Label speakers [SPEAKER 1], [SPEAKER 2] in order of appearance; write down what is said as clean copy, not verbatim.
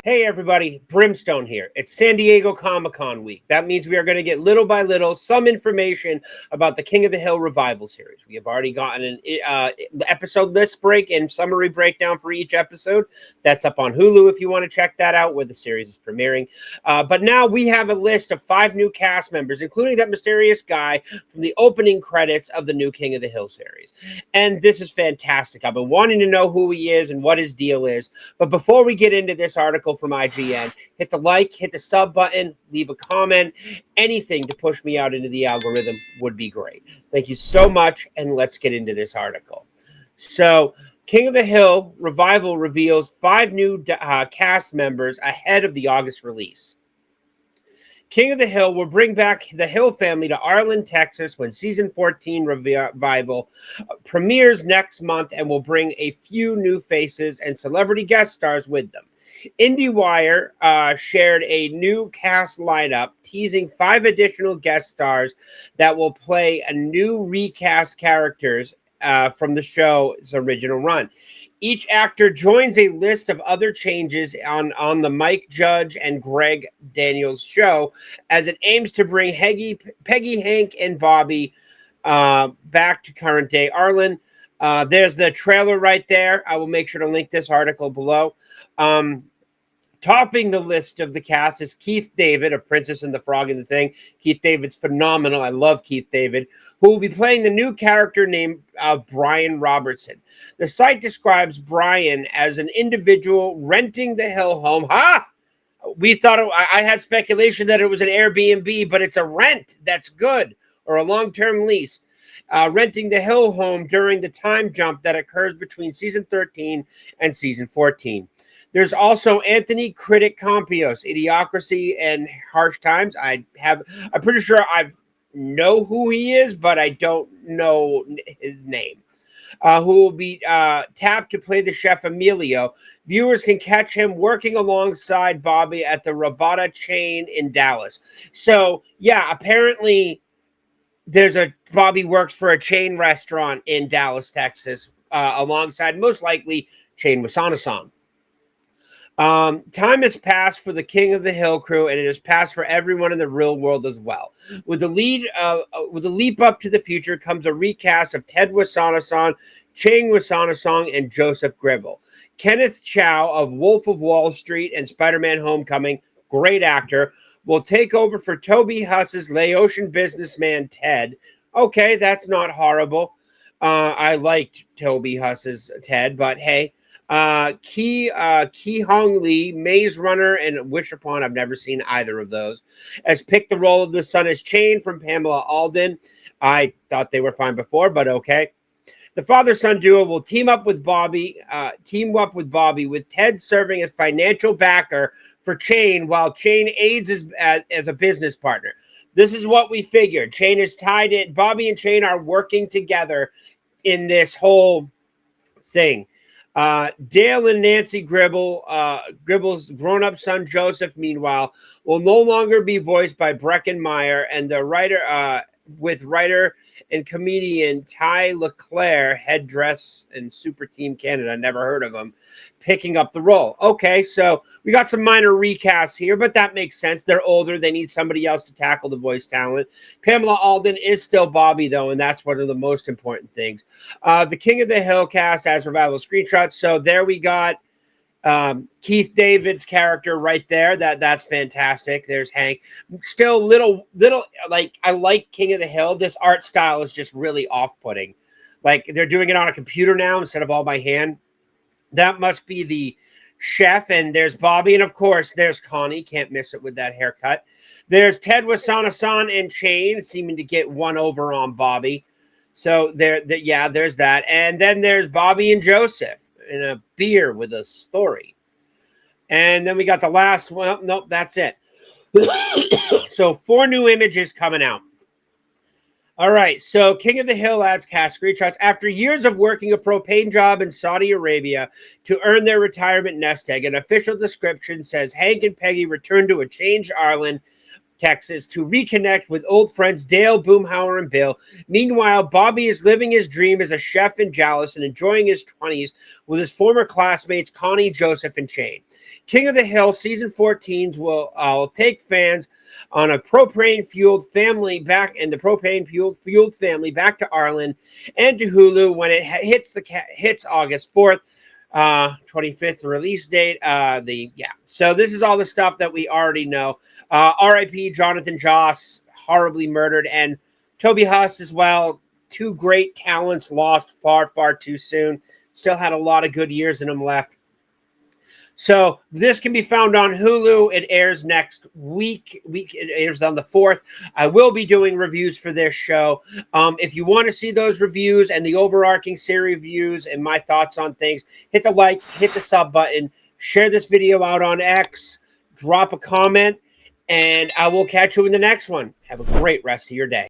[SPEAKER 1] Hey everybody, Brimstone here. It's San Diego Comic-Con week. That means we are going to get little by little some information about the King of the Hill revival series. We have already gotten an episode list break and summary breakdown for each episode. That's up on Hulu if you want to check that out, where the series is premiering. But now we have a list of 5 new cast members, including that mysterious guy from the opening credits of the new King of the Hill series. And this is fantastic. I've been wanting to know who he is and what his deal is. But before we get into this article from IGN, hit the like, hit the sub button, leave a comment. Anything to push me out into the algorithm would be great. Thank you so much, and let's get into this article. So, King of the Hill Revival reveals 5 new cast members ahead of the August release. King of the Hill will bring back the Hill family to Arlen, Texas when season 14 revival premieres next month, and will bring a few new faces and celebrity guest stars with them. IndieWire shared a new cast lineup, teasing 5 additional guest stars that will play a new recast characters from the show's original run. Each actor joins a list of other changes on the Mike Judge and Greg Daniels show, as it aims to bring Peggy, Hank, and Bobby back to current day Arlen. There's the trailer right there. I will make sure to link this article below. Topping the list of the cast is Keith David of Princess and the Frog and the Thing. Keith David's phenomenal. I love Keith David, who will be playing the new character named Brian Robertson. The site describes Brian as an individual renting the Hill home. We thought I had speculation that it was an Airbnb, but it's a rent. That's good, or a long-term lease. Renting the Hill home during the time jump that occurs between season 13 and season 14. There's also Anthony Critic Campios, Idiocracy and Harsh Times. I'm pretty sure I know who he is, but I don't know his name. Who will be tapped to play the chef Emilio. Viewers can catch him working alongside Bobby at the Robata chain in Dallas. So, yeah, apparently Bobby works for a chain restaurant in Dallas, Texas, alongside most likely Chain Wasana-san. Time has passed for the King of the Hill crew, and it has passed for everyone in the real world as well. With the leap up to the future comes a recast of Ted Wasana-san, Chang Wasana-san, and Joseph Gribble. Kenneth Chow of Wolf of Wall Street and Spider-Man Homecoming, great actor, will take over for Toby Huss's Laotian businessman Ted. Okay, that's not horrible. I liked Toby Huss's Ted, but hey. Ki Hong Lee, Maze Runner, and Wish Upon, I've never seen either of those, has picked the role of the son as Chain from Pamela Alden. I thought they were fine before, but okay. The father-son duo will team up with Bobby, with Ted serving as financial backer for Chain, while Chain aids as a business partner. This is what we figured. Chain is tied in. Bobby and Chain are working together in this whole thing. Dale and Nancy Gribble's grown-up son Joseph, meanwhile, will no longer be voiced by Breckin Meyer, and the writer and comedian Ty LeClaire, Headdress and Super Team Canada, never heard of him, picking up the role. Okay, so we got some minor recasts here, but that makes sense. They're older. They need somebody else to tackle the voice talent. Pamela Alden is still Bobby, though, and that's one of the most important things. The King of the Hill cast has revival screenshots. So there we got Keith David's character right there. That's fantastic. There's Hank. Still little like, I like King of the Hill. This art style is just really off-putting. Like, they're doing it on a computer now instead of all by hand. That must be the chef. And there's Bobby. And, of course, there's Connie. Can't miss it with that haircut. There's Ted Wasana-san and Chain seeming to get one over on Bobby. So, there's that. And then there's Bobby and Joseph in a beer with a story. And then we got the last one. Nope, that's it. So 4 new images coming out. All right, so King of the Hill adds cast screenshots. After years of working a propane job in Saudi Arabia to earn their retirement nest egg, an official description says Hank and Peggy return to a changed Arlen Texas, to reconnect with old friends Dale, Boomhauer, and Bill. Meanwhile, Bobby is living his dream as a chef in Dallas and enjoying his 20s with his former classmates Connie, Joseph, and Shane. King of the Hill season 14 will take fans on a propane-fueled family back and the propane-fueled family back to Ireland and to Hulu when it hits August 4th. 25th release date. So this is all the stuff that we already know. R.I.P. Jonathan Joss, horribly murdered, and Toby Huss as well. Two great talents lost far, far too soon. Still had a lot of good years in them left. So this can be found on Hulu. It airs next week. It airs on the 4th. I will be doing reviews for this show. If you want to see those reviews and the overarching series reviews and my thoughts on things, hit the like, hit the sub button, share this video out on X, drop a comment, and I will catch you in the next one. Have a great rest of your day.